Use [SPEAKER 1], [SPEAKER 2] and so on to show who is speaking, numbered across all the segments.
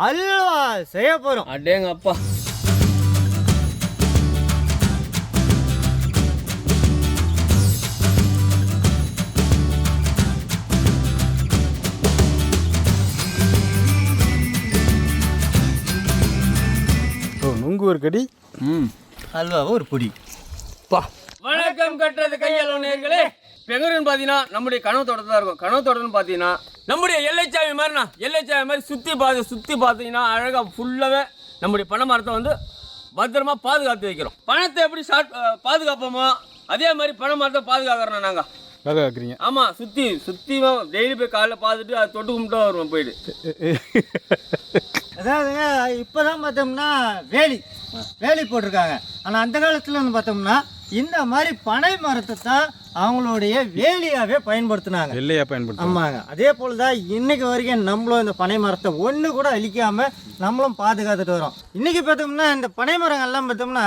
[SPEAKER 1] அல்வா செய்ய போகிறோம்.
[SPEAKER 2] அடேங்க அப்பா.
[SPEAKER 3] நுங்கு ஒரு கடி,
[SPEAKER 1] அல்வாவை ஒரு பொடி.
[SPEAKER 2] வணக்கம் கட்டுறது கையாள நேர்களே. பெங்கருன்னு பார்த்தீங்கன்னா நம்முடைய கனவு தோட்டத்தில் தான் இருக்கும். கனவு தோட்டம்னு பார்த்தீங்கன்னா நம்முடைய எல்லைச்சாவி மாதிரிண்ணா, எல்லைச்சாவி மாதிரி சுற்றி பார்த்தீங்கன்னா அழகாக ஃபுல்லாகவே நம்முடைய பனை மரத்தை வந்து பத்திரமா பாதுகாத்து வைக்கிறோம். பணத்தை எப்படி பாதுகாப்போமோ அதே மாதிரி பனை மரத்தை பாதுகாக்கிறோம் நாங்கள்.
[SPEAKER 3] பாதுகாக்கிறீங்க?
[SPEAKER 2] ஆமாம், சுற்றி டெய்லி போய் காலைல பார்த்துட்டு அதை தொட்டு கும்பிட்டு வருவோம் போயிட்டு.
[SPEAKER 1] அதாவதுங்க இப்போ தான் பார்த்தோம்னா வேலி போட்டிருக்காங்க. ஆனால் அந்த காலத்தில் வந்து பார்த்தோம்னா இந்த மாதிரி பனை மரத்தை தான் அவங்களுடைய வேலியாகவே பயன்படுத்தினாங்க.
[SPEAKER 3] வெள்ளையா பயன்படுத்த.
[SPEAKER 1] ஆமாங்க. அதே போல் தான் இன்னைக்கு வரைக்கும் நம்மளும் இந்த பனை மரத்தை ஒன்று கூட அழிக்காமல் நம்மளும் பாதுகாத்துட்டு வரோம். இன்னைக்கு பார்த்தோம்னா இந்த பனை மரங்கள்லாம் பார்த்தோம்னா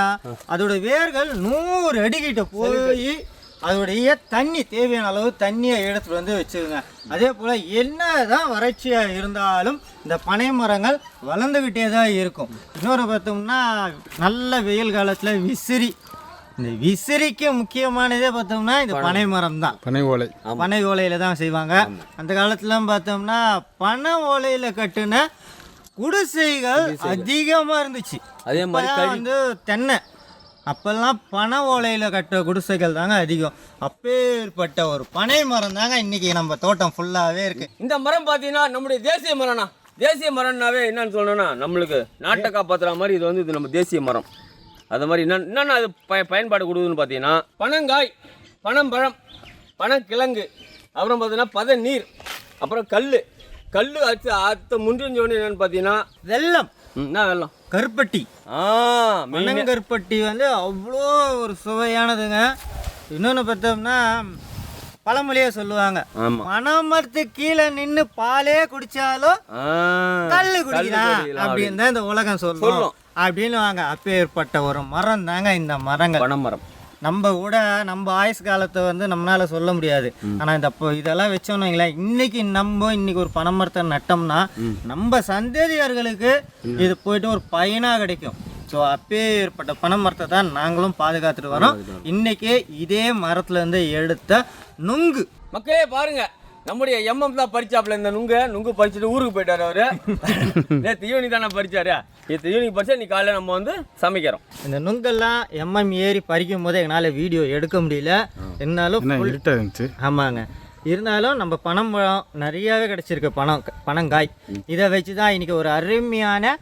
[SPEAKER 1] அதோட வேர்கள் 100 அடிக்கிட்ட போய் அதோடைய தண்ணி தேவையான அளவு தண்ணியை எடுத்துகிட்டு வந்து வச்சுருங்க. அதே போல் என்ன தான் வறட்சியாக இருந்தாலும் இந்த பனை மரங்கள் வளர்ந்துக்கிட்டே தான் இருக்கும். இன்னொரு பார்த்தோம்னா நல்ல வெயில் காலத்தில் இந்த விசிறிக்கு முக்கியமானதே பார்த்தோம்னா இந்த பனை மரம் தான். பனை ஓலையில் தான் செய்வாங்க. அந்த காலத்துலாம் பார்த்தோம்னா பனை ஓலையில் கட்டின குடிசைகள் அதிகமாக இருந்துச்சு.
[SPEAKER 2] அதே மாதிரி
[SPEAKER 1] வந்து தென்னை அப்பெல்லாம் பனை ஓலையில் கட்டுற குடிசைகள் தாங்க அதிகம். அப்பேற்பட்ட ஒரு பனை மரம் தாங்க இன்னைக்கு நம்ம தோட்டம் ஃபுல்லாகவே இருக்கு.
[SPEAKER 2] இந்த மரம் பார்த்தீங்கன்னா நம்முடைய தேசிய மரம்னா. தேசிய மரம்னாவே என்னன்னு சொல்லணும்னா நம்மளுக்கு நாட்டை காப்பாற்றுற மாதிரி இது நம்ம தேசிய மரம். அது மாதிரி என்னென்ன அது பயன்பாடு கொடுக்குதுன்னு பார்த்தீங்கன்னா பனங்காய், பனம்பழம், பனங்கிழங்கு, அப்புறம் பார்த்தீங்கன்னா பதநீர், அப்புறம் கல் அச்சு அத்தை முன்றிஞ்சோன்னு என்னென்னு பார்த்தீங்கன்னா
[SPEAKER 1] வெல்லம்.
[SPEAKER 2] என்ன வெல்லம்?
[SPEAKER 1] கருப்பட்டி. மணங்கருப்பட்டி வந்து அவ்வளோ ஒரு சுவையானதுங்க. இன்னொன்று பார்த்தோம்னா பழமொழியே சொல்லுவாங்க, பனைமரத்துக்கு கீழே நின்று பாலே குடிச்சாலும் கல் குடிக்கலாம் அப்படின்னு தான் இந்த உலகம் சொல்லும் அப்படின்னு வாங்க. அப்பேற்பட்ட ஒரு மரம் தாங்க இந்த மரங்கள்.
[SPEAKER 2] பனைமரம்
[SPEAKER 1] நம்ம ஆயுஸ் காலத்தை வந்து நம்மளால சொல்ல முடியாது. ஆனால் இதெல்லாம் வச்சோம்னு வைங்களேன், இன்னைக்கு ஒரு பனை மரத்தை நட்டோம்னா நம்ம சந்ததியர்களுக்கு இது போயிட்டு ஒரு பயனாக கிடைக்கும். ஸோ அப்பேற்பட்ட பனை மரத்தை தான் நாங்களும் பாதுகாத்துட்டு வரோம். இன்னைக்கு இதே மரத்துலேருந்து எடுத்த நுங்கு.
[SPEAKER 2] மக்களே பாருங்க, நம்முடைய எம்எம் தான் பறிச்சாப்புல இந்த நுங்கு பறிச்சுட்டு ஊருக்கு போயிட்டாரு அவரு. நேற்று ஈவினிங் தானே பறிச்சாரு. நேற்று ஈவினிங் பறிச்சா நீ காலையில் நம்ம வந்து சமைக்கிறோம்.
[SPEAKER 1] இந்த நுங்கெல்லாம் எம்எம் ஏறி பறிக்கும் போது எங்களால் வீடியோ எடுக்க முடியல. இருந்தாலும் ஆமாங்க, இருந்தாலும் நம்ம பனம்பழம் நிறையாவே கிடச்சிருக்கு. பனங்காய் இதை வச்சு தான் இன்னைக்கு ஒரு அருமையான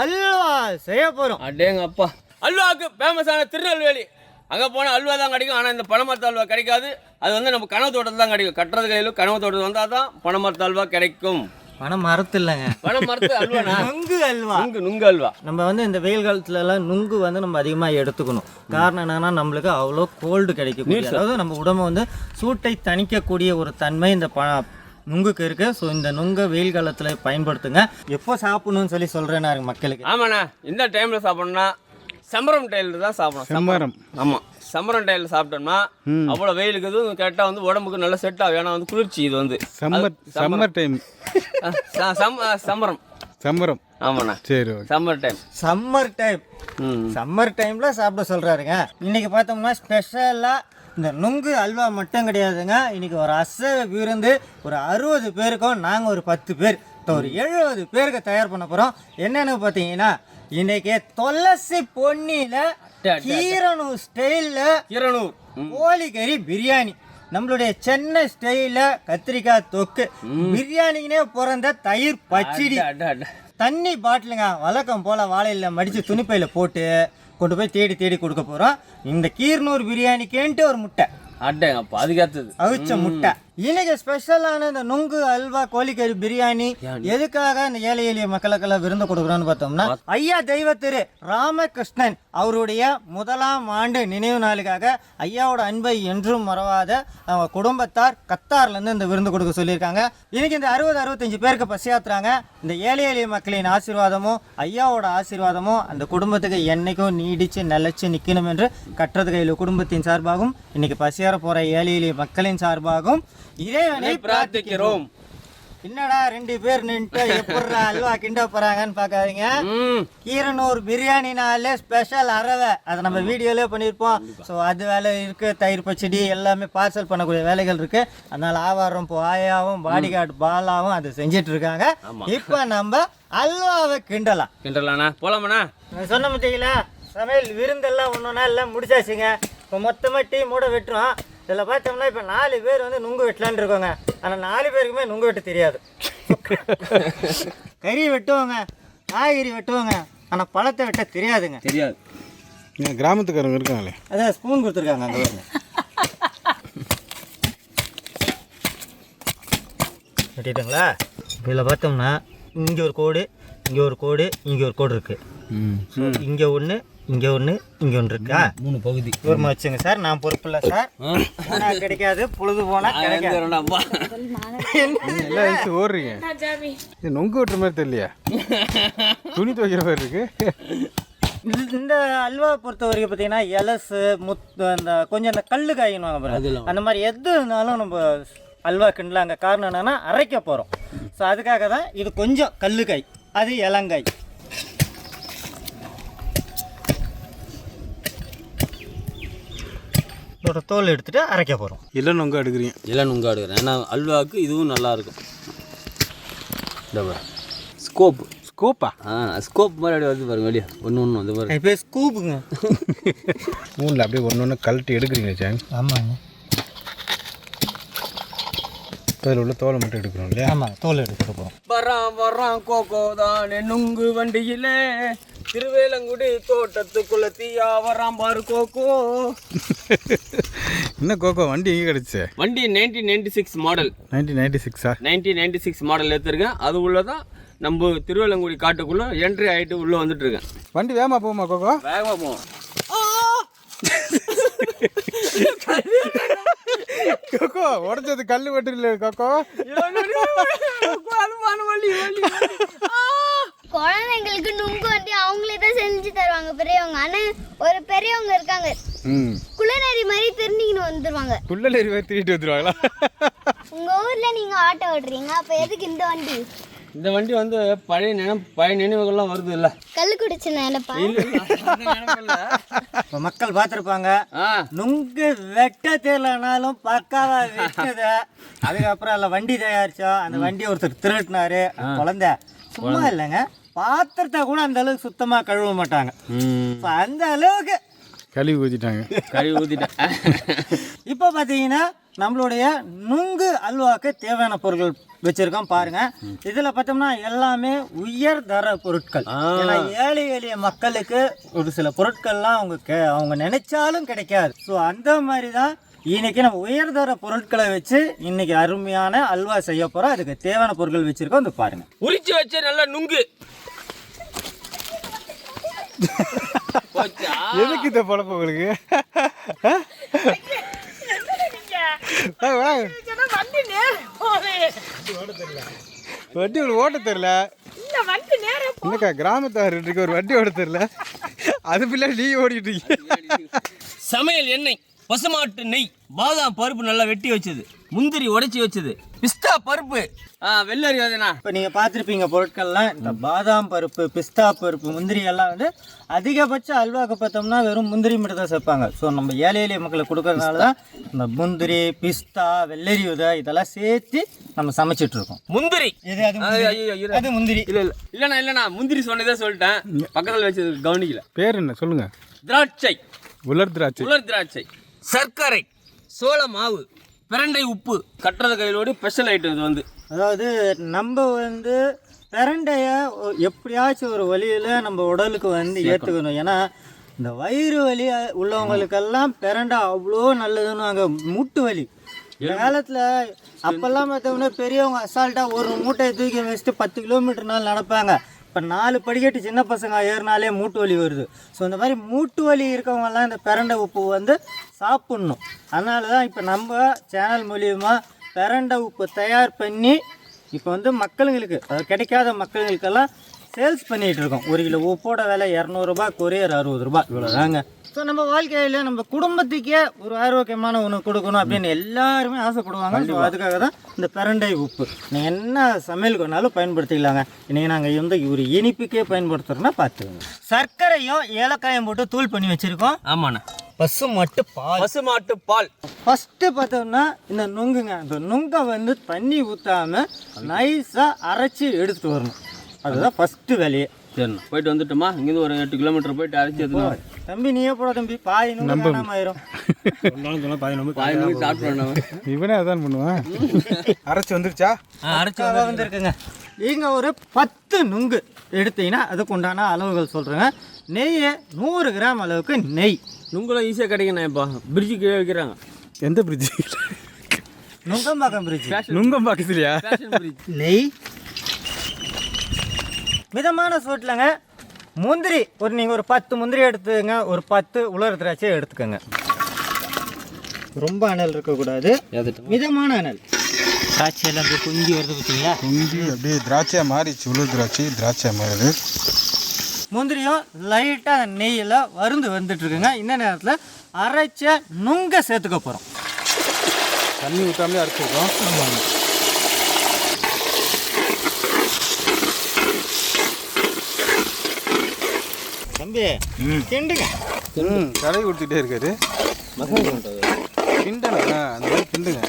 [SPEAKER 1] அல்வா செய்ய போகிறோம்.
[SPEAKER 2] அடேங்க அப்பா. அல்வாவுக்கு ஃபேமஸான திருநெல்வேலி, அங்கே போனால் அல்வா தான் கிடைக்கும். ஆனால் இந்த பனைமரத்து அல்வா கிடைக்காது. அது வந்து நம்ம கனவு தோட்டத்தில் தான் கிடைக்கும். கட்டுறது கையில் கனவு தோட்டத்தில் வந்தால் தான் பனைமரத்து அல்வா கிடைக்கும்.
[SPEAKER 1] பனை மரத்து இல்லைங்க,
[SPEAKER 2] பனைமரத்து அல்வா.
[SPEAKER 1] நுங்கு அல்வா.
[SPEAKER 2] நுங்கு அல்வா.
[SPEAKER 1] நம்ம வந்து இந்த வெயில் காலத்துலலாம் நுங்கு வந்து நம்ம அதிகமாக எடுத்துக்கணும். காரணம் என்னன்னா நம்மளுக்கு அவ்வளோ கோல்டு கிடைக்கும். அதாவது நம்ம உடம்பு வந்து சூட்டை தணிக்கக்கூடிய ஒரு தன்மை இந்த நுங்குக்கு இருக்கு. ஸோ இந்த நுங்கை வெயில் காலத்தில் பயன்படுத்துங்க. எப்போ சாப்பிடணும்னு சொல்கிறேன் நான் மக்களுக்கு.
[SPEAKER 2] ஆமாண்ணா, இந்த டைமில் சாப்பிடணும்னா சம்பரம் டைலில் தான் சாப்பிடணும். ஆமாம், சம்பரம் டைலில் சாப்பிட்டோம்னா அவ்வளோ வெயிலுக்கு இதுவும் கரெக்டாக வந்து உடம்புக்கு நல்லா செட் ஆகும். ஏன்னா வந்து குளிர்ச்சி இது வந்து
[SPEAKER 3] சம்மர் டைம். சம்பரம்.
[SPEAKER 2] ஆமாண்ணா, சரி.
[SPEAKER 1] சம்மர் டைமில் சாப்பிட சொல்கிறாருங்க. இன்றைக்கி பார்த்தோம்னா ஸ்பெஷலாக இந்த நுங்கு அல்வா மட்டும் கிடையாதுங்க. இன்றைக்கி ஒரு அசைவ விருந்து ஒரு 60 பேருக்கும் நாங்கள் ஒரு 10 பேர் ஒரு 70 பேருக்கு தயார் பண்ண போகிறோம். என்னென்னு பார்த்தீங்கன்னா இன்னைக்கு துளசி பொன்னியில் கீரனூர் ஸ்டைலில் கோழிக்கறி பிரியாணி, நம்மளுடைய சென்னை ஸ்டைலில் கத்திரிக்காய் தொக்கு, பிரியாணிக்குனே பிறந்த தயிர் பச்சடி, தண்ணி பாட்டிலுங்க வழக்கம் போல் வாழையில் மடித்து துணிப்பையில் போட்டு கொண்டு போய் தேடி கொடுக்க போகிறோம். இந்த கீரனூர் பிரியாணிக்கேன்ட்டு ஒரு முட்டை,
[SPEAKER 2] அடேங்கப்பா, அதுக்கேற்றது
[SPEAKER 1] அவிச்ச முட்டை. இன்னைக்கு ஸ்பெஷலான இந்த நுங்கு அல்வா கோழிக்கறி பிரியாணி எதுக்காக இந்த ஏழை எளிய மக்களுக்கெல்லாம் விருந்து கொடுக்குறோன்னு பார்த்தோம்னா ஐயா தெய்வ திரு ராமகிருஷ்ணன் அவருடைய 1ஆம் ஆண்டு நினைவு நாளுக்காக ஐயாவோட அன்பை என்றும் மறவாத அவங்க குடும்பத்தார் கத்தார்லேருந்து இந்த விருந்து கொடுக்க சொல்லியிருக்காங்க. இன்னைக்கு இந்த 60-65 பேருக்கு பசியாத்துறாங்க. இந்த ஏழை எளிய மக்களின் ஆசீர்வாதமும் ஐயாவோட ஆசீர்வாதமும் அந்த குடும்பத்துக்கு என்னைக்கும் நீடிச்சு நிலைச்சு நிற்கணும் என்று கட்டுறது கையில் குடும்பத்தின் சார்பாகவும் இன்னைக்கு பசியார போகிற ஏழை எளிய மக்களின் சார்பாகவும் இறைவனை பிரார்த்திக்கிறோம். என்னடா 2 பேர் நின்றுட்டு எப்படா அல்வா கிண்ட போறாங்கன்னு பார்க்காதீங்க. கீரனூர் பிரியாணினாலே ஸ்பெஷல் அரவை, அதை நம்ம வீடியோலேயே பண்ணியிருப்போம். ஸோ அது வேலை இருக்குது, தயிர் பச்சடி எல்லாமே பார்சல் பண்ணக்கூடிய வேலைகள் இருக்குது. அதனால் ஆவாரம் ஆயாவும் பாடிகார்டு பாலாவும் அதை செஞ்சிட்டு இருக்காங்க. இப்போ நம்ம அல்வாவை கிண்டலாம்ண்ணா
[SPEAKER 2] போலாமாண்ணா?
[SPEAKER 1] சொன்ன பார்த்தீங்களா, சமையல் விருந்தெல்லாம் ஒன்றுனா எல்லாம் முடிச்சாச்சுங்க. இப்போ மொத்தமாக டீ மூட வெட்டுறோம். இதில் பார்த்தோம்னா இப்போ 4 பேர் வந்து நுங்கு வெட்டலான்னு இருக்கோங்க. ஆனால் 4 பேருக்குமே நுங்கு வெட்ட தெரியாது. கறி வெட்டுவாங்க, காய்கறி வெட்டுவாங்க, ஆனால் பழத்தை வெட்ட தெரியாதுங்க.
[SPEAKER 2] தெரியாது.
[SPEAKER 3] கிராமத்துக்காரங்க இருக்காங்களே,
[SPEAKER 1] அதான் ஸ்பூன் கொடுத்துருக்காங்க அங்கே வருங்க. வெட்டிட்டுங்களா? இதில் பார்த்தோம்னா இங்கே ஒரு கோடு, இங்கே ஒரு கோடு, இங்கே ஒரு கோடு இருக்குது. இங்கே ஒன்று, இங்கே ஒன்று, இங்கே ஒன்று இருக்கா?
[SPEAKER 2] 3 பகுதி
[SPEAKER 1] தூரமாக வச்சுங்க சார். நான் பொறுப்பு இல்லை சார். கிடைக்காது, பொழுது போனால் கிடைக்காது.
[SPEAKER 3] எல்லா வயசு ஓடுறீங்க. இது நொங்கு வெட்டுற மாதிரி தெரியலையா? துணி துவைக்கிற மாதிரி இருக்கு.
[SPEAKER 1] இந்த அல்வா பொறுத்த வரைக்கும் பார்த்தீங்கன்னா எலசு முத்து அந்த கொஞ்சம் அந்த கல் காயின்வாங்க பாருங்க, அந்த மாதிரி எது இருந்தாலும் நம்ம அல்வா கிண்டலாங்க. காரணம் என்னன்னா அரைக்க போகிறோம். ஸோ அதுக்காக தான் இது கொஞ்சம் கல்லுக்காய், அது இளங்காய். இதோட தோல் எடுத்துட்டு அரைக்க போகிறோம்.
[SPEAKER 3] இல்லை நொங்கு எடுக்கிறீங்க?
[SPEAKER 2] இல்லை நுங்கு எடுக்கிறேன். ஏன்னா அல்வாவுக்கு இதுவும் நல்லாயிருக்கும். இந்த ஸ்கோப்பு
[SPEAKER 3] ஸ்கோப்பா?
[SPEAKER 2] ஸ்கோப் மாதிரி அப்படியே வருது பாருங்க வெளியே. ஒன்று வந்து பாருங்க.
[SPEAKER 1] இப்போ ஸ்கூப்புங்க.
[SPEAKER 3] ஸ்பூனில் அப்படியே ஒன்று கழட்டி எடுக்கிறீங்க சாங்?
[SPEAKER 1] ஆமாங்க.
[SPEAKER 3] அதில் உள்ள தோலை மட்டும் எடுக்கிறோம் இல்லையா?
[SPEAKER 1] ஆமாம், தோல் எடுத்துட்டு போகிறோம்.
[SPEAKER 2] வரான் கோகோ தானே நுங்கு வண்டியிலே திருவேலங்குடி தோட்டத்துக்குள்ள தீயா வரான் பாரு கோகோ.
[SPEAKER 3] என்ன கோகோ வண்டி எங்கே கிடச்சி?
[SPEAKER 2] வண்டி 1996 மாடல்.
[SPEAKER 3] 1996ஆ?
[SPEAKER 2] 1996 மாடல் எடுத்துருக்கேன். அது உள்ளதான் நம்ம திருவேலங்குடி காட்டுக்குள்ளே என்ட்ரி ஆகிட்டு உள்ளே வந்துட்டு இருக்கேன்.
[SPEAKER 3] வண்டி வேகமாக போகுமா கோகோ?
[SPEAKER 2] வேகமாக போவோம்.
[SPEAKER 3] கோகோ உடச்சது கல் வெட்டு இல்லை கோகோ.
[SPEAKER 4] குழந்தைங்களுக்கு நுங்கு வந்து அவங்களே தான் செஞ்சு தருவாங்க பெரியவங்க. ஆனால் ஒரு பெரியவங்க இருக்காங்க, குள்ளநரி மாதிரி திரும்பிக்கின்னு வந்துருவாங்க.
[SPEAKER 3] குள்ளநரி மாதிரி திருட்டு வந்துருவாங்களா?
[SPEAKER 4] உங்கள் ஊரில் நீங்கள் ஆட்டோ ஓடுறீங்க, அப்போ எதுக்கு இந்த வண்டி?
[SPEAKER 2] இந்த வண்டி வந்து பழைய நினைவுகள்லாம் வருது இல்லை?
[SPEAKER 4] கல் குடிச்சு நினைப்பா.
[SPEAKER 1] இப்போ மக்கள் பார்த்துருப்பாங்க, நுங்கு வெட்ட தெரியலனாலும் பக்காவா வெட்டத. அதுக்கப்புறம் அதில் வண்டி தயாரிச்சோம். அந்த வண்டியை ஒருத்தர் திருட்டினாரு. குழந்தை சும்மா இல்லைங்க, பாத்திரத்தை கூட அந்த அளவுக்கு சுத்தமாக கழுவ மாட்டாங்க. அந்த அளவுக்கு
[SPEAKER 3] கழுவி ஊற்றிட்டாங்க.
[SPEAKER 1] இப்போ பார்த்தீங்கன்னா நம்மளுடைய நுங்கு அல்வாவுக்கு தேவையான பொருட்கள் வச்சிருக்கோம் பாருங்க. இதில் பார்த்தோம்னா எல்லாமே உயர் தர பொருட்கள். ஏன்னா ஏழை எளிய மக்களுக்கு ஒரு சில பொருட்கள்லாம் அவங்க நினைச்சாலும் கிடைக்காது. ஸோ அந்த மாதிரி தான் இன்னைக்கு நம்ம உயர்தர பொருட்களை வச்சு இன்னைக்கு அருமையான அல்வா செய்ய போகிறோம். அதுக்கு தேவையான பொருட்கள் வச்சிருக்கோம், வந்து பாருங்க.
[SPEAKER 2] உரிச்சு வச்ச நல்ல நுங்கு.
[SPEAKER 3] எதுக்கு இந்த பழப்பம் உங்களுக்கு? வண்டி உங்களுக்கு ஓட்ட தெரியல? என்னக்கா கிராமத்தார் இருக்கு, ஒரு வண்டி ஓட தெரியல, அது பிள்ளை நீ ஓடிட்டு இருக்கீங்க.
[SPEAKER 2] சமையல் எண்ணெய், பசுமாட்டு நெய், பாதாம் பருப்பு நல்லா வெட்டி வச்சது, முந்திரி உடைச்சி வச்சது, பிஸ்தா பருப்பு, வெள்ளரி விதைனா.
[SPEAKER 1] இப்போ நீங்கள் பார்த்துருப்பீங்க பொருட்கள்லாம். இந்த பாதாம் பருப்பு, பிஸ்தா பருப்பு, முந்திரி எல்லாம் வந்து அதிகபட்ச அல்வாக்கு பார்த்தோம்னா வெறும் முந்திரி மட்டும் தான் சேர்ப்பாங்க. ஸோ நம்ம ஏழை எளிய மக்களுக்கு கொடுக்கறதுனால தான் இந்த முந்திரி, பிஸ்தா, வெள்ளரி விதை இதெல்லாம் சேர்த்து நம்ம சமைச்சிட்டு இருக்கோம்.
[SPEAKER 2] முந்திரி
[SPEAKER 1] இது அது முந்திரி
[SPEAKER 2] இல்லைண்ணா முந்திரி சொன்னதே சொல்லிட்டேன், பக்கத்தில் வச்சது கவனிக்கல.
[SPEAKER 3] பேர் என்ன சொல்லுங்க?
[SPEAKER 2] திராட்சை,
[SPEAKER 3] உலர் திராட்சை,
[SPEAKER 2] சர்க்கரை, சோள மாவு, பிரண்டை உப்பு, கட்டுறது கையிலோடு ஸ்பெஷல் ஐட்டம். இது வந்து
[SPEAKER 1] அதாவது நம்ம வந்து பிரண்டையை எப்படியாச்சும் ஒரு வழியில் நம்ம உடலுக்கு வந்து ஏற்றுக்கணும். ஏன்னா இந்த வயிறு வலி உள்ளவங்களுக்கெல்லாம் பிரண்டை அவ்வளோ நல்லதுன்னு. அங்கே மூட்டு வலி இந்த காலத்தில் அப்போல்லாம் பார்த்தோம்னா பெரியவங்க அசால்ட்டாக ஒரு மூட்டையை தூக்கி வச்சுட்டு 10 கிலோமீட்டர் நாள் நடப்பாங்க. இப்போ 4 படிக்கட்டு சின்ன பசங்க ஏறினாலே மூட்டு வலி வருது. ஸோ இந்த மாதிரி மூட்டு வலி இருக்கவங்கெல்லாம் இந்த பிரண்டை உப்பு வந்து சாப்பிட்ணும். அதனால தான் இப்போ நம்ம சேனல் மூலியமாக பிரண்டை உப்பு தயார் பண்ணி இப்போ வந்து மக்களுங்களுக்கு, கிடைக்காத மக்களுக்கெல்லாம் சேல்ஸ் பண்ணிகிட்டு இருக்கோம். 1 கிலோ உப்போட விலை 200 ரூபாய், கொரியர் 60 ரூபாய், இவ்வளோதாங்க. ஸோ நம்ம வாழ்க்கையில் நம்ம குடும்பத்துக்கே ஒரு ஆரோக்கியமான உணவு கொடுக்கணும் அப்படின்னு எல்லாருமே ஆசைப்படுவாங்க. ஸோ அதுக்காக தான் இந்த பிரண்டை உப்பு நீங்கள் என்ன சமையலுக்கு வேணாலும் பயன்படுத்திக்கலாங்க. இன்றைக்கி நாங்கள் வந்து ஒரு இனிப்புக்கே பயன்படுத்துகிறோன்னா பார்த்துக்கோங்க. சர்க்கரையும் ஏலக்காயும் போட்டு தூள் பண்ணி வச்சுருக்கோம்.
[SPEAKER 2] ஆமாண்ணா,
[SPEAKER 1] பசுமாட்டு
[SPEAKER 2] பால்.
[SPEAKER 1] ஃபஸ்ட்டு பார்த்தோம்னா இந்த நுங்குங்க, இந்த நுங்கை வந்து தண்ணி ஊற்றாமல் நைஸாக அரைச்சி எடுத்துகிட்டு வரணும். அதுதான் ஃபஸ்ட்டு வேலையே.
[SPEAKER 2] சரிண்ணா, போயிட்டு வந்துட்டோமா? இங்கேருந்து ஒரு 8 கிலோமீட்டர் போயிட்டு அரைச்சி எடுத்துக்கலாம்.
[SPEAKER 1] தம்பி நீயே போட தம்பி, பாதி நுங்கு ஆயிரும்.
[SPEAKER 2] பாதி நோய் சாப்பிட்றோம்.
[SPEAKER 3] இவனே அதான் பண்ணுவான். அரைச்சி வந்துருச்சா?
[SPEAKER 1] அரைச்சி வந்துருக்குங்க. நீங்கள் ஒரு 10 நுங்கு எடுத்தீங்கன்னா அதுக்கு உண்டான அளவுகள் சொல்கிறேங்க. நெய் 100 கிராம் அளவுக்கு நெய்.
[SPEAKER 2] நுங்கெல்லாம் ஈஸியாக கிடைக்குண்ணா. இப்போ பிரிட்ஜு கீழே வைக்கிறாங்க.
[SPEAKER 3] எந்த பிரிட்ஜ்?
[SPEAKER 1] நுங்கம்பாக்கம் பிரிட்ஜ்.
[SPEAKER 3] நுங்கம்பாக்கத்துலையா?
[SPEAKER 1] நெய் மிதமான சூட்டில்ங்க. முந்திரி நீங்கள் ஒரு 10 முந்திரி எடுத்துங்க. ஒரு 10 உலர் திராட்சை எடுத்துக்கோங்க. ரொம்ப அனல் இருக்கக்கூடாது, மிதமான அனல். திராட்சையெல்லாம் அப்படியே குந்தி வருது பார்த்தீங்களா?
[SPEAKER 3] குந்தி அப்படியே திராட்சையாக மாறிச்சு. உலர் திராட்சையாக மாறுது.
[SPEAKER 1] முந்திரியும் லைட்டாக நெய்யில் வருந்து வந்துட்டுருக்குங்க. இந்த நேரத்தில் அரைச்ச நுங்கை சேர்த்துக்க போகிறோம்.
[SPEAKER 3] தண்ணி ஊற்றாமலே அரைச்சிருக்கோம்.
[SPEAKER 1] ஆமாங்க. தம்பி கிண்டுங்க.
[SPEAKER 3] கடை கொடுத்துட்டே இருக்காரு. கிண்டனா அந்த மாதிரி கிண்டுங்க.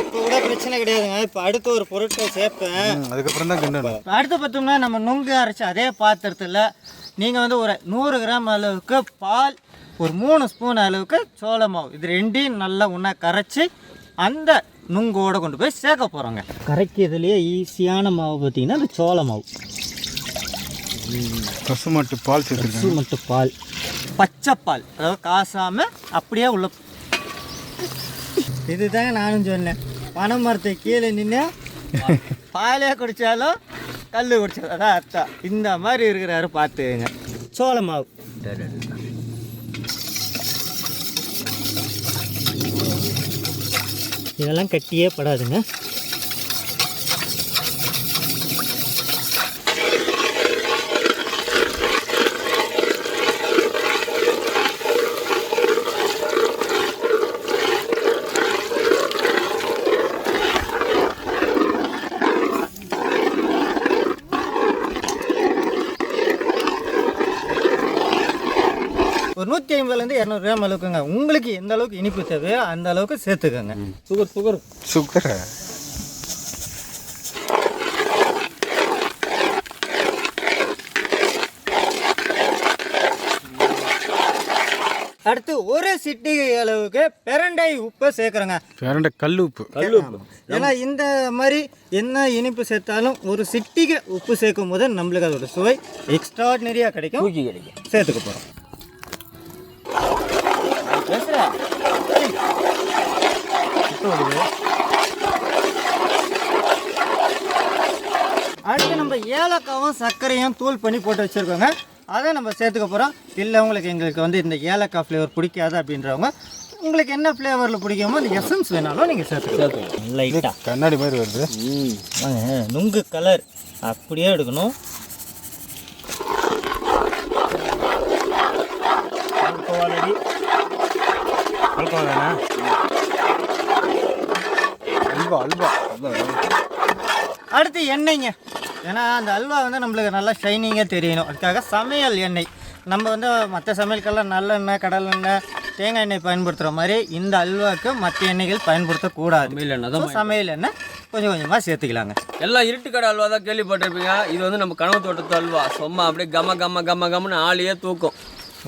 [SPEAKER 1] இப்போ கூட பிரச்சனை கிடையாதுங்க. இப்போ அடுத்த ஒரு பொருட்களை சேர்ப்பேன்,
[SPEAKER 3] அதுக்கப்புறம் தான் கிண்டணும்.
[SPEAKER 1] அடுத்து பார்த்தோம்னா நம்ம நுங்கு அரைச்சி அதே பாத்திரத்தில் நீங்கள் வந்து ஒரு 100 கிராம் அளவுக்கு பால், ஒரு 3 ஸ்பூன் அளவுக்கு சோள மாவு, இது ரெண்டையும் நல்லா ஒன்றா கரைச்சி அந்த நுங்கோடு கொண்டு போய் சேர்க்க போகிறோங்க. கரைக்கிறதுலேயே ஈஸியான மாவு பார்த்தீங்கன்னா அந்த சோள மாவு.
[SPEAKER 3] பசுமாட்டு பால் சேர்த்துருக்கோம்.
[SPEAKER 1] பசுமாட்டு பால், பச்சை பால், அதாவது காசாமல் அப்படியே உள்ள. இதுதாங்க நானும் சொன்னேன், பனை மரத்தை கீழே நின்று பாலே குடித்தாலும் கல் குடிச்சாலும் அதான் அர்த்தம். இந்த மாதிரி இருக்கிறாரு பார்த்துங்க. சோள மாவு இதெல்லாம் கட்டியே படாதுங்க. ஒரு 150லேருந்து 200 கிராம் அளவுக்குங்க. உங்களுக்கு எந்த அளவுக்கு இனிப்பு தேவையோ அந்த அளவுக்கு சேர்த்துக்கோங்க.
[SPEAKER 3] சுகர்
[SPEAKER 1] அடுத்து ஒரு சிட்டிகை அளவுக்கு பிரண்டை உப்பை சேர்க்குறோங்க.
[SPEAKER 3] பிரண்டை கல் உப்பு.
[SPEAKER 1] ஏன்னா இந்த மாதிரி என்ன இனிப்பு சேர்த்தாலும் ஒரு சிட்டிகை உப்பு சேர்க்கும் போது நம்மளுக்கு அதோட சுவை எக்ஸ்ட்ராடினரியாக கிடைக்கும். சேர்த்துக்க போகிறோம். அடுத்து நம்ம ஏலக்காவும் சர்க்கரையும் தூள் பண்ணி போட்டு வச்சுருக்கோங்க. அதை நம்ம சேர்த்துக்க போகிறோம். இல்லை எங்களுக்கு வந்து இந்த ஏலக்காய் ஃப்ளேவர் பிடிக்காது அப்படின்றவங்க, உங்களுக்கு என்ன ஃப்ளேவரில் பிடிக்குமோ அந்த எசன்ஸ் வேணாலும் நீங்கள் சேர்த்துக்கலாம். லைட்டாக
[SPEAKER 3] கண்ணாடி மாதிரி வருது.
[SPEAKER 1] நுங்கு கலர் அப்படியே எடுக்கணும். அடுத்து எண்ணெய்ங்க. ஏன்னா அந்த அல்வா வந்து நம்மளுக்கு நல்லா ஷைனிங்காக தெரியணும். அதுக்காக சமையல் எண்ணெய் நம்ம வந்து மற்ற சமையலுக்கெல்லாம் நல்லெண்ணெய், கடலெண்ணெய், தேங்காய் எண்ணெய் பயன்படுத்துகிற மாதிரி இந்த அல்வாவுக்கு மற்ற எண்ணெய்கள் பயன்படுத்தக்கூடாது. சமையல் எண்ணெய் கொஞ்சம் கொஞ்சமாக சேர்த்துக்கலாங்க.
[SPEAKER 2] எல்லாம் இருட்டுக்கடை அல்வா தான் கேள்விப்பட்டிருப்பீங்க. இது வந்து நம்ம கனவு தோட்டத்து அல்வா. சும்மா அப்படியே கம்மன்னு ஆளையே தூக்கும்.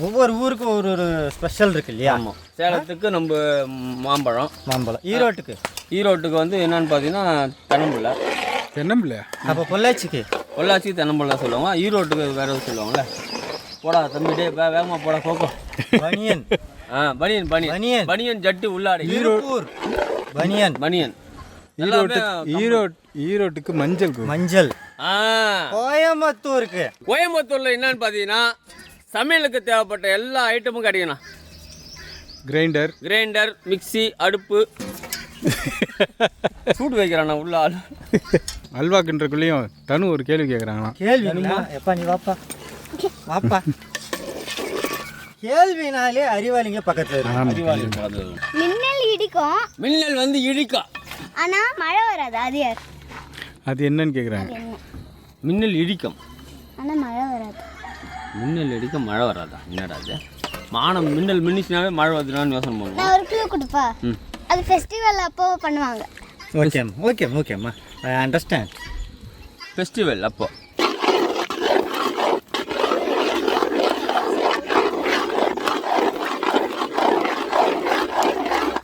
[SPEAKER 1] ஒவ்வொரு ஊருக்கும் ஒரு ஸ்பெஷல் இருக்கு இல்லையா?
[SPEAKER 2] ஆமாம். சேலத்துக்கு நம்ம மாம்பழம். ஈரோட்டுக்கு வந்து என்னன்னு பார்த்தீங்கன்னா தென்னம்பிள்ளை.
[SPEAKER 1] அப்போ பொள்ளாச்சிக்கு
[SPEAKER 2] தென்னம்பிள்ளை சொல்லுவாங்க. ஈரோட்டுக்கு வேற எதுவும் சொல்லுவாங்கள்ல. போடா தம்பி, டே வேகமாக போடா கோக்கோ.
[SPEAKER 1] பனியன்.
[SPEAKER 2] பனியன் ஜட்டி உள்ளாடி.
[SPEAKER 1] பனியன்.
[SPEAKER 3] ஈரோட்டுக்கு
[SPEAKER 1] மஞ்சள்.
[SPEAKER 2] கோயம்புத்தூர்ல என்னன்னு பார்த்தீங்கன்னா சமையலுக்கு தேவைப்பட்ட எல்லா ஐட்டமும் கிடைக்கணும். கிரைண்டர், மிக்சி, அடுப்பு. சூடு வைக்கிறானா உள்ள ஆள்.
[SPEAKER 3] அல்வா கிண்டுறக்குள்ளேயும் தனு ஒரு கேள்வி கேட்குறாங்களாம்.
[SPEAKER 1] கேள்விங்களா? எப்பா நீ வாப்பா வாப்பா. கேள்வினாலே அறிவாளிங்க பக்கத்துல இருக்கு.
[SPEAKER 4] மின்னல் இடிக்கும்,
[SPEAKER 2] மின்னல் வந்து இடிக்கும்,
[SPEAKER 4] ஆனா மழை வராது. அது யார்?
[SPEAKER 3] அது என்னன்னு கேட்குறாங்க.
[SPEAKER 2] மின்னல் இடிக்கும்,
[SPEAKER 4] ஆனா மழை வராது.
[SPEAKER 2] மின்னல் இடிக்க மழை வராதா? என்னடா அது? மானம் மின்னல் மின்னிச்சுனாவே மழை வருதுனான்னு யோசனை பண்ணுவோம்.
[SPEAKER 4] நான் ஒரு க்ளூ கொடுப்பா. அது ஃபெஸ்டிவல் அப்போ பண்ணுவாங்க.
[SPEAKER 1] ஓகேம்மா ஐ அண்டர்ஸ்டாண்ட்.
[SPEAKER 2] ஃபெஸ்டிவல் அப்போ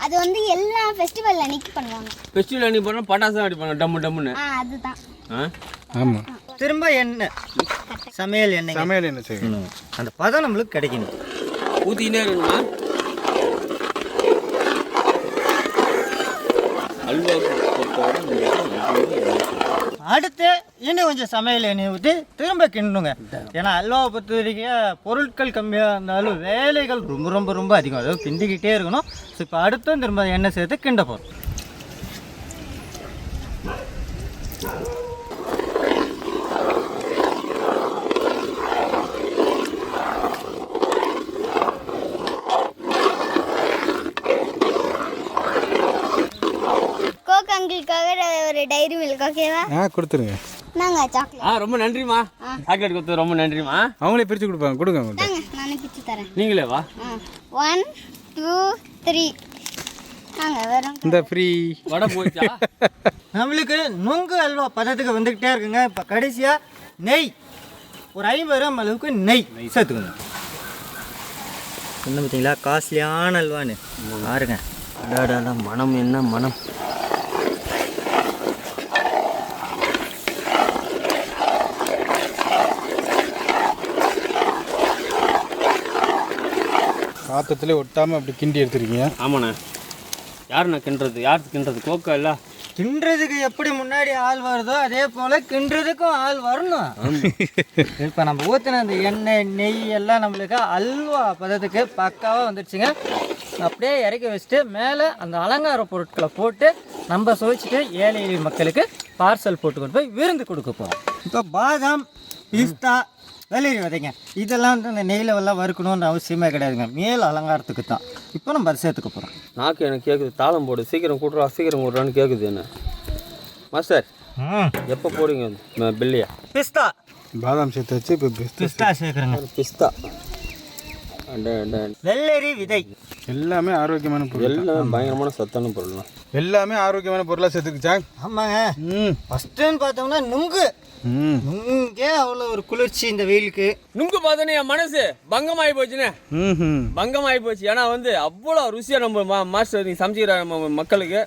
[SPEAKER 4] அது வந்து எல்லா ஃபெஸ்டிவல் அன்னைக்கு பண்ணுவாங்க.
[SPEAKER 2] ஃபெஸ்டிவல் அன்னைக்கு போனால் பட்டாசு அடிப்பாங்க டம்மு டம்முன்னு.
[SPEAKER 4] அதுதான்.
[SPEAKER 3] ஆமாம்.
[SPEAKER 1] திரும்ப எண்ணெய், சமையல் எண்ணெய்,
[SPEAKER 3] சமையல் என்ன செய்யணும்,
[SPEAKER 1] அந்த பதம் நம்மளுக்கு கிடைக்கணும்.
[SPEAKER 2] ஊற்றினே இருக்கணுமா? அல்வா
[SPEAKER 1] அடுத்து இன்னும் கொஞ்சம் சமையல் எண்ணெய் ஊற்றி திரும்ப கிண்டணுங்க. ஏன்னா அல்வாவை பொறுத்த வரைக்கும் பொருட்கள் கம்மியாக இருந்தாலும் வேலைகள் ரொம்ப ரொம்ப ரொம்ப அதிகம். அதாவது கிண்டிக்கிட்டே இருக்கணும். ஸோ இப்போ அடுத்தும் திரும்ப எண்ணெய் சேர்த்து கிண்ட போகிறோம்.
[SPEAKER 4] உங்களுக்காக ஒரு டைரி மில்க் ஓகேவா?
[SPEAKER 3] கொடுத்துருங்க.
[SPEAKER 4] நாங்க சாக்லேட்.
[SPEAKER 2] ரொம்ப நன்றிம்மா. சாக்லேட் கொடுத்து ரொம்ப நன்றிம்மா.
[SPEAKER 3] அவங்களே பிரித்து கொடுப்பாங்க. கொடுங்க அவங்கள்ட்ட.
[SPEAKER 4] நானே பிரித்து தரேன்.
[SPEAKER 2] நீங்களே வா.
[SPEAKER 4] 1 2 3 நாங்க வரோம்.
[SPEAKER 3] இந்த ஃப்ரீ
[SPEAKER 2] வடை போச்சா?
[SPEAKER 1] நம்மளுக்கு நுங்கு அல்வா பதத்துக்கு வந்துக்கிட்டே இருக்குங்க. இப்போ கடைசியாக நெய் ஒரு 50 கிராம் அளவுக்கு நெய் சேர்த்துக்கோங்க. என்ன பார்த்தீங்களா காஸ்ட்லியான அல்வான்னு பாருங்க.
[SPEAKER 2] அடாடா மனம் என்ன மனம்.
[SPEAKER 3] பாத்திரத்துல ஒட்டாமல் அப்படி கிண்டி எடுத்துருக்கீங்க.
[SPEAKER 2] ஆமாண்ணே. யாருண்ணா கிண்டுறது? யாருக்கு கிண்டுறது? கோக்கா இல்லை
[SPEAKER 1] கிண்டுறதுக்கு எப்படி முன்னாடி ஆள் வருதோ அதே போல் கிண்டுறதுக்கும் ஆள் வரணும். இப்போ நம்ம ஊற்றின அந்த எண்ணெய் நெய் எல்லாம் நம்மளுக்கு அல்வா பதத்துக்கு பக்காவாக வந்துடுச்சுங்க. அப்படியே இறக்கி வச்சுட்டு மேலே அந்த அலங்கார பொருட்களை போட்டு நம்ம சுவைச்சிட்டு ஏழை எளிய மக்களுக்கு பார்சல் போட்டு கொண்டு போய் விருந்து கொடுக்க போகிறோம். இப்போ பாதாம், பிஸ்தா, வெள்ளரி விதைங்க இதெல்லாம் வந்து அந்த நெய்யில் எல்லாம் வறுக்கணுன்ற அவசியமே கிடையாதுங்க. மேல் அலங்காரத்துக்கு தான். இப்போ நம்ம அதை சேர்த்துக்க போகிறோம்.
[SPEAKER 2] நாக்கு எனக்கு கேட்குது. தாளம் போடு, சீக்கிரம் கூட்டுறா, சீக்கிரம் கூட்டுறான்னு கேட்குது என்ன. மாஸ்டர் எப்போ போடுங்க பில்லையா?
[SPEAKER 1] பிஸ்தா
[SPEAKER 3] பாதாம் சேர்த்து வச்சு இப்போ
[SPEAKER 1] பிஸ்தா சேர்க்குறேங்க.
[SPEAKER 2] பிஸ்தா,
[SPEAKER 1] வெள்ளரி விதை
[SPEAKER 3] எல்லாமே ஆரோக்கியமான பொருள்.
[SPEAKER 2] எல்லாம் பயங்கரமான சத்தான பொருள்லாம்.
[SPEAKER 3] எல்லாமே ஆரோக்கியமான பொருளாக சேர்த்துக்குச்சாங்க.
[SPEAKER 1] ஆமாங்க. ஃபஸ்ட்டுன்னு பார்த்தோம்னா நுங்கே அவ்வளோ ஒரு குளிர்ச்சி இந்த வெயிலுக்கு.
[SPEAKER 2] நுங்கு பார்த்தோன்னே என் மனசு பங்கமாகி போச்சுண்ணே. பங்கமாகி போச்சு. ஏன்னா வந்து அவ்வளோ ருசியாக நம்ம மாஸ்டர் நீங்கள் சமைச்சிக்கிற நம்ம மக்களுக்கு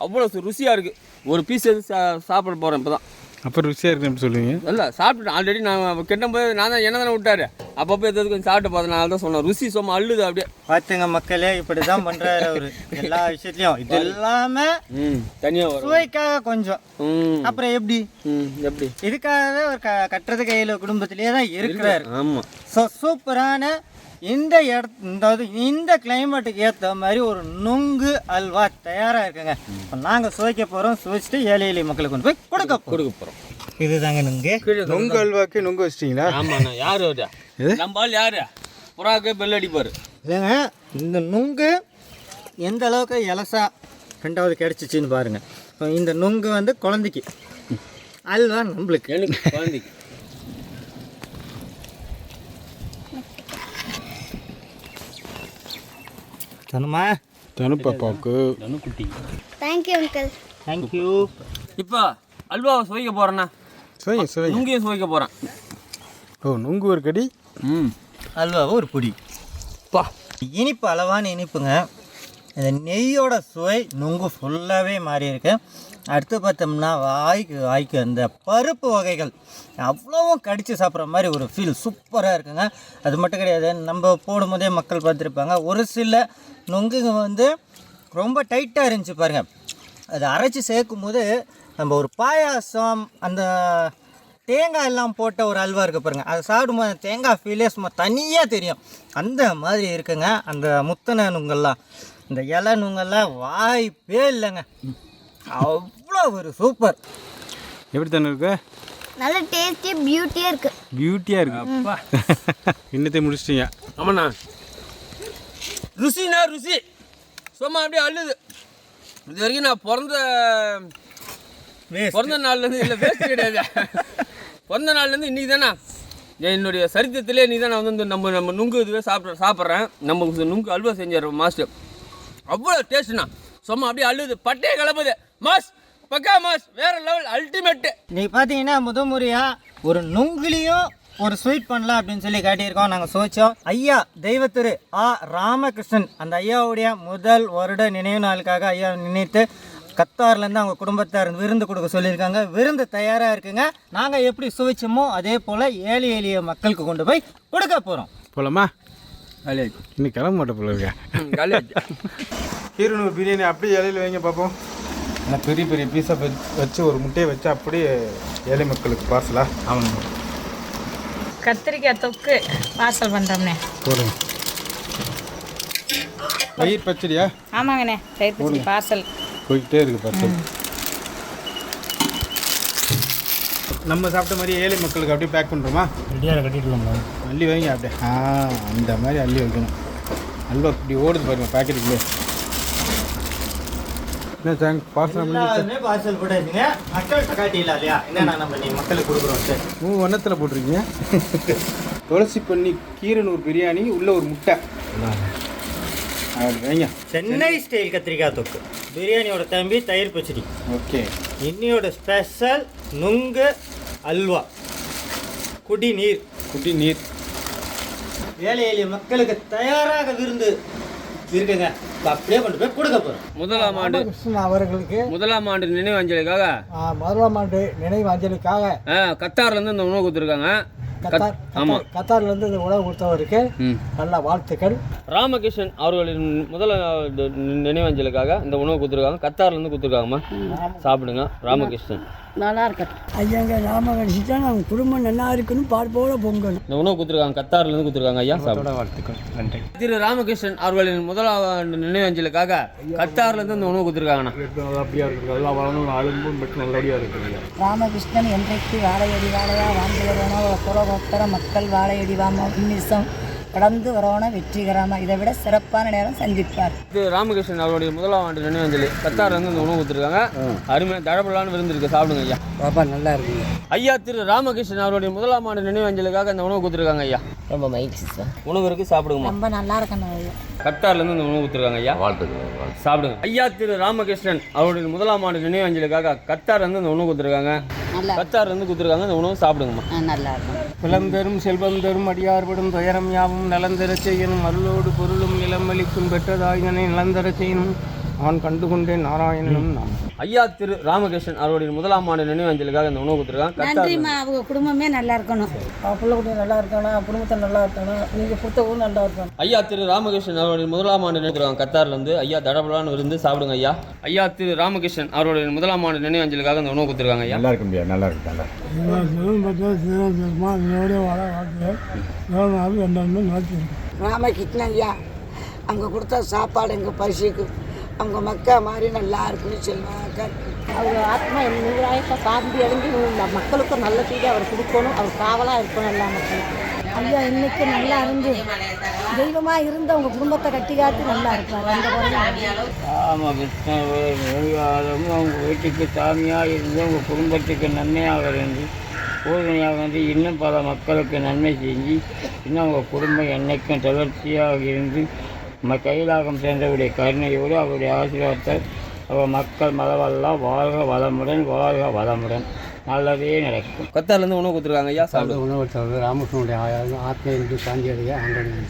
[SPEAKER 2] அவ்வளோ ருசியாக இருக்குது. ஒரு பீஸ் எடுத்து சாப்பிட போகிறேன் இப்போ தான்.
[SPEAKER 3] அப்புறம் ருசியாக இருக்குன்னு சொல்லுவீங்க?
[SPEAKER 2] இல்லை சாப்பிட்டுட்டேன் ஆல்ரெடி. நான் கெட்டும்போது நான் தான் என்ன தானே விட்டாரு. அப்பப்போ எதாவது கொஞ்சம் சாப்பிட்டு பார்த்தேன். நான் தான் சொன்னேன் ருசி சும்மா அள்ளுது அப்படியே.
[SPEAKER 1] பார்த்துங்க மக்களே, இப்படி தான் பண்ணுறாரு அவர் எல்லா விஷயத்துலையும். இது எல்லாமே
[SPEAKER 2] தனியாக வரும்
[SPEAKER 1] சுவைக்காக கொஞ்சம். அப்புறம் எப்படி
[SPEAKER 2] எப்படி
[SPEAKER 1] இதுக்காகவே ஒரு கட்டுறது கையில் குடும்பத்திலேயே தான் இருக்கிறாரு.
[SPEAKER 2] ஆமாம்.
[SPEAKER 1] ஸோ சூப்பரான இந்த கிளைமேட்டுக்கு ஏற்ற மாதிரி ஒரு நுங்கு அல்வா தயாராக இருக்குங்க. இப்போ நாங்கள் சுவைக்க போகிறோம். சுவைச்சிட்டு ஏழை எளிய மக்களுக்கு கொண்டு போய் கொடுக்க போகிறோம். இதுதாங்க நுங்கு.
[SPEAKER 3] நுங்கு அல்வாக்கு நுங்கு வச்சிட்டிங்களா?
[SPEAKER 2] ஆமாண்ணா. யார் வருதா? நம்ம ஆள் யார்? புறாக்கு பெல் அடிப்பார்.
[SPEAKER 1] இல்லைங்க, இந்த நுங்கு எந்த அளவுக்கு இலசா ரெண்டாவது கிடச்சிச்சின்னு பாருங்கள். இப்போ இந்த நுங்கு வந்து குழந்தைக்கு, அல்வா நம்மளுக்கு,
[SPEAKER 2] எனக்கு குழந்தைக்கு.
[SPEAKER 3] தனு பாப்பாவுக்கு.
[SPEAKER 2] குட்டி.
[SPEAKER 4] Thank you uncle.
[SPEAKER 1] தேங்க்யூ.
[SPEAKER 2] இப்போ அல்வாவை சுவைக்க போகிறேண்ணா. நுங்கையும் சுவைக்க போகிறேன்.
[SPEAKER 3] ஓ, நுங்கு ஒரு கடி,
[SPEAKER 1] அல்வாவை ஒரு பொடி. பா இனிப்பு அளவான இனிப்புங்க. இந்த நெய்யோட சுவை நுங்கு ஃபுல்லாகவே மாறி இருக்கு. அடுத்து பார்த்தோம்னா வாய்க்கு அந்த பருப்பு வகைகள் அவ்வளோவும் கடித்து சாப்பிட்ற மாதிரி ஒரு ஃபீல் சூப்பராக இருக்குங்க. அது மட்டும் கிடையாது, நம்ம போடும்போதே மக்கள் பார்த்துருப்பாங்க, ஒரு சில நுங்குங்க வந்து ரொம்ப டைட்டாக இருந்துச்சு பாருங்கள். அதை அரைச்சி சேர்க்கும் போது நம்ம ஒரு பாயாசம் அந்த தேங்காய் எல்லாம் போட்ட ஒரு அல்வா இருக்குது பாருங்கள், அதை சாப்பிடும்போது தேங்காய் ஃபீலே சும்மா தனியாக தெரியும். அந்த மாதிரி இருக்குங்க அந்த முத்தனை நுங்கெல்லாம். இந்த இலை நுங்கெல்லாம் வாய்ப்பே இல்லைங்க, அவ்வளோ ஒரு சூப்பர்.
[SPEAKER 3] எப்படி தானே இருக்கு?
[SPEAKER 4] நல்ல டேஸ்டியாக பியூட்டியாக இருக்குது.
[SPEAKER 3] பியூட்டியாக இருக்கு. இன்னத்தை முடிச்சிட்டீங்க.
[SPEAKER 2] ஆமாண்ணா, ருசினா ருசி சும்மா அப்படியே அள்ளுது. இது வரைக்கும் நான் பிறந்த நாள்லேருந்து இல்லை வேஸ்ட் கிடையாது. பிறந்த நாள்லேருந்து இன்றைக்கி தானே என்னுடைய சரித்திரத்திலே நீ தான் நான் வந்து நம்ம நுங்கு இதுவே சாப்பிட்றேன். நம்ம நுங்கு அல்வா செஞ்சார் மாஸ்டர். அவ்வளோ டேஸ்ட்ண்ணா, சும்மா அப்படியே அள்ளுது, பட்டையே கலப்புது. மாஸ் பக்கா மாஸ், வேறு லெவல், அல்டிமேட்டு.
[SPEAKER 1] இன்னைக்கு பார்த்தீங்கன்னா முறையாக ஒரு நுங்குலியும் ஒரு ஸ்வீட் பண்ணலாம் அப்படின்னு சொல்லி காட்டியிருக்கோம். நாங்கள் சோச்சோம். ஐயா தெய்வத்திரு ஆ ராமகிருஷ்ணன் அந்த ஐயாவுடைய முதல் வருட நினைவு நாளுக்காக ஐயா நினைத்து கத்தார்லேருந்து அவங்க குடும்பத்தார் விருந்து கொடுக்க சொல்லியிருக்காங்க. விருந்து தயாராக இருக்குங்க. நாங்கள் எப்படி சுவைச்சோமோ அதே போல் ஏழை எளிய மக்களுக்கு கொண்டு போய் கொடுக்க போகிறோம்.
[SPEAKER 3] போகலாமா?
[SPEAKER 2] காலியாச்சு.
[SPEAKER 3] இன்னும் கிளம்ப மாட்டேன் போல இருக்கேன்.
[SPEAKER 2] காலியாச்சு.
[SPEAKER 3] கீரனூர் பிரியாணி அப்படியே இலையில் வைங்க பார்ப்போம். ஆனால் பெரிய பெரிய பீஸாக வச்சு ஒரு முட்டையை வச்சு அப்படியே ஏழை மக்களுக்கு பார்சலா? ஆமாங்க.
[SPEAKER 5] கத்திரிக்காய் தொக்கு பார்சல் பண்ணுறோம்ண்ணே.
[SPEAKER 3] போடுங்க. தயிர் பச்சடியா?
[SPEAKER 5] ஆமாங்கண்ணே, தயிர் பச்சடி பார்சல்
[SPEAKER 3] போய்கிட்டே இருக்குது பார்சல். நம்ம சாப்பிட்ட மாதிரி ஏழை மக்களுக்கு அப்படியே பேக் பண்ணுறோமா?
[SPEAKER 1] ரெடியாக கட்டிட்டுலாம்ல.
[SPEAKER 3] அள்ளி வைங்க அப்படியே. அந்த மாதிரி அள்ளி வைக்கணும். அல்வா இப்படி ஓடுது பாருங்க பேக்கெட்டுக்குள்ளே. என்ன சாங் பார்சல்
[SPEAKER 1] பார்சல் போட்டாச்சுங்க. மக்கள்கிட்ட காட்டிடலாம் இல்லையா என்னென்ன நம்ம நீ மக்களுக்கு கொடுக்குறோம்.
[SPEAKER 3] வண்ணத்தில் போட்டிருக்கீங்க. துளசி பண்ணி கீரனூர் பிரியாணி உள்ள ஒரு முட்டை வைங்க.
[SPEAKER 1] சென்னை ஸ்டைல் கத்திரிக்காய் தொக்கு பிரியாணியோட தம்பி தயிர் பச்சடி.
[SPEAKER 3] ஓகே.
[SPEAKER 1] இன்னியோட ஸ்பெஷல் நுங்கு அல்வா குடிநீர். ஏழை எளிய மக்களுக்கு தயாராக விருந்து இருக்குங்க. அப்படியே கொண்டு போய் கொடுக்க போகிறோம்.
[SPEAKER 2] முதலாம் ஆண்டு
[SPEAKER 6] அவர்களுக்கு
[SPEAKER 2] முதலாம் ஆண்டு நினைவு அஞ்சலிக்காக
[SPEAKER 6] முதலாம் ஆண்டு நினைவு அஞ்சலிக்காக
[SPEAKER 2] கத்தார்லேருந்து இந்த உணவு கொடுத்துருக்காங்க.
[SPEAKER 6] கத்தார்லேருந்து இந்த உணவு கொடுத்தவருக்கு நல்ல வாழ்த்துக்கள்.
[SPEAKER 2] ராமகிருஷ்ணன் அவர்களின் முதல் நினைவஞ்சலுக்காக இந்த உணவு கொடுத்துருக்காங்க. கத்தார்லேருந்து கொடுத்துருக்காங்கம்மா, சாப்பிடுங்க. ராமகிருஷ்ணன்
[SPEAKER 5] நல்லா இருக்கட்டும்.
[SPEAKER 6] ஐயாங்க ராமகிருஷ்ணன் அவங்க குடும்பம் நல்லா இருக்குன்னு பார்ப்போட பொங்கணும்.
[SPEAKER 2] இந்த உணவு கொடுத்துருக்காங்க, கத்தார்லேருந்து கொடுத்துருக்காங்க. ஐயா சாப்பிட
[SPEAKER 3] வாழ்த்துக்கள். நன்றி.
[SPEAKER 2] திரு ராமகிருஷ்ணன் அவர்களின் முதலாவது நினைவஞ்சலுக்காக கத்தார்லேருந்து இந்த உணவு கொடுத்துருக்காங்கண்ணா.
[SPEAKER 3] அப்படியா இருக்குது, எல்லாம் வளர்ந்து அழும்பும் பெற்று நல்லபடியாக இருக்குது.
[SPEAKER 5] ராமகிருஷ்ணன் என்றைக்கு வாழையடி வாழையா வாழ்ந்து வரணும், புறகோத்தர மக்கள் வாழையடி வாம நிமிஷம் கடந்து வரணும் வெற்றிகரமாக. இதை விட சிறப்பான நேரம் சந்திப்பார்.
[SPEAKER 2] திரு ராமகிருஷ்ணன் அவருடைய முதலாம் ஆண்டு நினைவஞ்சலி கத்தார்லேருந்து இந்த உணவு கொடுத்துருக்காங்க. அருமையாக தடபடலான்னு விருந்து இருக்கு, சாப்பிடுங்க ஐயா.
[SPEAKER 6] பாப்பா நல்லா இருக்குங்க.
[SPEAKER 2] ஐயா திரு ராமகிருஷ்ணன் அவருடைய முதலாம் ஆண்டு நினைவஞ்சலுக்காக இந்த உணவு கொடுத்துருக்காங்க ஐயா.
[SPEAKER 5] ரொம்ப மகிழ்ச்சி சார்.
[SPEAKER 2] உணவு இருக்கு, சாப்பிடுங்கம்மா.
[SPEAKER 5] ரொம்ப நல்லா இருக்கணும் ஐயா.
[SPEAKER 2] கத்தார்லேருந்து இந்த உணவு கொடுத்துருக்காங்க ஐயா. வாழ்த்துக்கள், சாப்பிடுங்க. ஐயா திரு ராமகிருஷ்ணன் அவருடைய முதலாம் ஆண்டு நினைவஞ்சலுக்காக கத்தார்லேருந்து இந்த உணவு கொடுத்துருக்காங்க. கத்தார்லேருந்து கொடுத்துருக்காங்க. இந்த உணவு சாப்பிடுங்கம்மா.
[SPEAKER 5] நல்லா இருக்கும்.
[SPEAKER 1] குலம் தரும் செல்வம் தரும் அடியார்படும் துயரம் யாவும் நலந்தர செய்யணும். அருளோடு பொருளும் நிலமளிக்கும் பெற்றதாயினை நிலந்தர செய்யணும். அவன் கண்டுகொண்டேன் நாராயணனும் நான்.
[SPEAKER 2] ஐயா திரு ராமகிருஷ்ணன் அவருடைய முதலாம் ஆண்டு நினைவஞ்சலுக்காக இந்த உணவு கொடுத்துருக்காங்க.
[SPEAKER 5] நன்றிம்மா. அவங்க குடும்பமே நல்லா இருக்கணும்.
[SPEAKER 6] பிள்ளை குட்டி நல்லா இருக்கானா, குடும்பத்தை நல்லா இருக்கானா, நீங்கள் கொடுத்தவங்க நல்லா இருக்கானா.
[SPEAKER 2] ஐயா திரு ராமகிருஷ்ணன் அவருடைய முதலாம் ஆண்டு நினைவுறாங்க கத்தார்லேருந்து. ஐயா தடபடலான்னு இருந்து சாப்பிடுங்க ஐயா. ஐயா திரு ராமகிருஷ்ணன் அவருடைய முதலாம் ஆண்டு நினைவஞ்சலுக்காக இந்த உணவு கொடுத்துருக்காங்க ஐயா.
[SPEAKER 3] நல்லா இருக்கு முடியாது, நல்லா இருக்கு.
[SPEAKER 6] ராமகிருஷ்ணன் ஐயா அவங்க கொடுத்த சாப்பாடு எங்கள் பசிக்கு அவங்க மக்கா மாதிரி நல்லா இருக்குன்னு சொல்லுவாங்க.
[SPEAKER 5] அவர் ஆத்மா நூறாயிரத்தை சாந்தி அடைஞ்சு மக்களுக்கு நல்ல செய்தி அவர் கொடுக்கணும். அவர் காவலாக இருக்கணும் எல்லா மக்களுக்கும்.
[SPEAKER 6] ஐயா இன்னைக்கு நல்லா இருந்து தெய்வமாக இருந்து அவங்க குடும்பத்தை கட்டி காத்து நல்லா இருப்பார்.
[SPEAKER 7] ராமகிருஷ்ணன் அவங்க வீட்டுக்கு சாமியாக இருந்து உங்கள் குடும்பத்துக்கு நன்மையாக இருந்து போதனையாக வந்து இன்னும் பல மக்களுக்கு நன்மை செஞ்சு இன்னும் அவங்க குடும்பம் என்னைக்கும் தொடர்ச்சியாக இருந்து கைலாகம் சேர்ந்தவருடைய கருணையோடு அவருடைய ஆசீர்வாதத்தை அவர் மக்கள் மலவெல்லாம் வாழ்க வளமுடன், வாழ்க வளமுடன், நல்லதே நடக்கும்.
[SPEAKER 2] கத்தார்லேருந்து உணவு கொடுத்துருக்காங்க ஐயா. சாப்பிடு.
[SPEAKER 6] உணவு தவிர ராமகிருஷ்ணனுடைய ஆத்மா என்று சாந்தியடைய ஆண்டவன்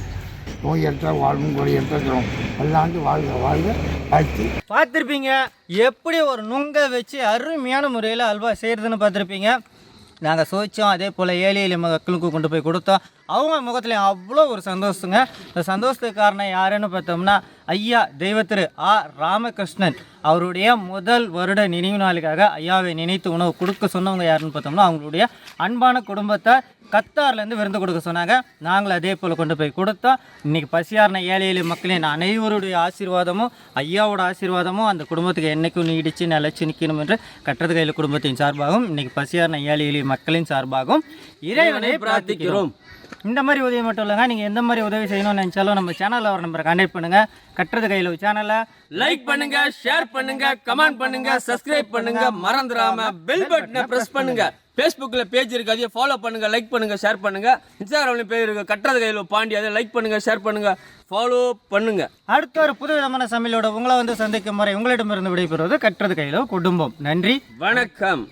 [SPEAKER 6] நோயற்ற வாழ்வும் கொடியேற்றோம் பல்லாண்டு வாழ்க வாழ்க வாழ்த்து.
[SPEAKER 1] பார்த்துருப்பீங்க எப்படி ஒரு நுங்கை வச்சு அருமையான முறையில் அல்வா செய்கிறதுன்னு பார்த்துருப்பீங்க. நாங்கள் சோச்சோம், அதே போல் ஏழை எளிய மக்களுக்கு கொண்டு போய் கொடுத்தோம். அவங்க முகத்தில் அவ்வளோ ஒரு சந்தோஷங்க. இந்த சந்தோஷத்துக்கு காரணம் யாருன்னு பார்த்தோம்னா ஐயா தெய்வத்திரு ஆ ராமகிருஷ்ணன் அவருடைய முதல் வருட நினைவு நாளுக்காக ஐயாவை நினைத்து உணவு கொடுக்க சொன்னவங்க யாருன்னு பார்த்தோம்னா அவங்களுடைய அன்பான குடும்பத்தை கத்தார்லேருந்து விருந்து கொடுக்க சொன்னாங்க. நாங்கள் அதே போல் கொண்டு போய் கொடுத்தோம். இன்றைக்கி பசியாரின ஏழை எளிய மக்களின் அனைவருடைய ஆசீர்வாதமும் ஐயாவோட ஆசீர்வாதமும் அந்த குடும்பத்துக்கு என்றைக்கும் நீடித்து நிலைச்சு நிற்கணும் என்று கட்டுறது கையில் குடும்பத்தின் சார்பாகவும் இன்றைக்கி பசியாரின ஏழை எளிய மக்களின் சார்பாகவும் இறைவனை பிரார்த்திக்கிறோம். இந்த மாதிரி உதவி மட்டும் இல்லைங்க, நீங்கள் எந்த மாதிரி உதவி செய்யணும்னு நினச்சாலும் நம்ம சேனலில் ஒரு நம்பரை கான்டாக்ட் பண்ணுங்கள். கட்டுறது கையில் சேனலை
[SPEAKER 2] லைக் பண்ணுங்க, ஷேர் பண்ணுங்க, கமெண்ட் பண்ணுங்க, சப்ஸ்கிரைப் பண்ணுங்க, மறந்துடாம பெல் பட்டனை பிரஸ் பண்ணுங்க. ஃபேஸ்புக்கில் பேஜ் இருக்கு, அதையே ஃபாலோ பண்ணுங்க, லைக் பண்ணுங்க, ஷேர் பண்ணுங்க. இன்ஸ்டாகிராம்ல பேஜ் இருக்கு, கட்டுறது கையில் பாண்டி, அதை லைக் பண்ணுங்க, ஷேர் பண்ணுங்க, ஃபாலோ பண்ணுங்க.
[SPEAKER 1] அடுத்த ஒரு புது விதமான சமையலோட உங்களை வந்து சந்திக்கும் முறை உங்களிடமிருந்து விடைபெறுவது கட்டுறது கையில் குடும்பம். நன்றி,
[SPEAKER 2] வணக்கம்.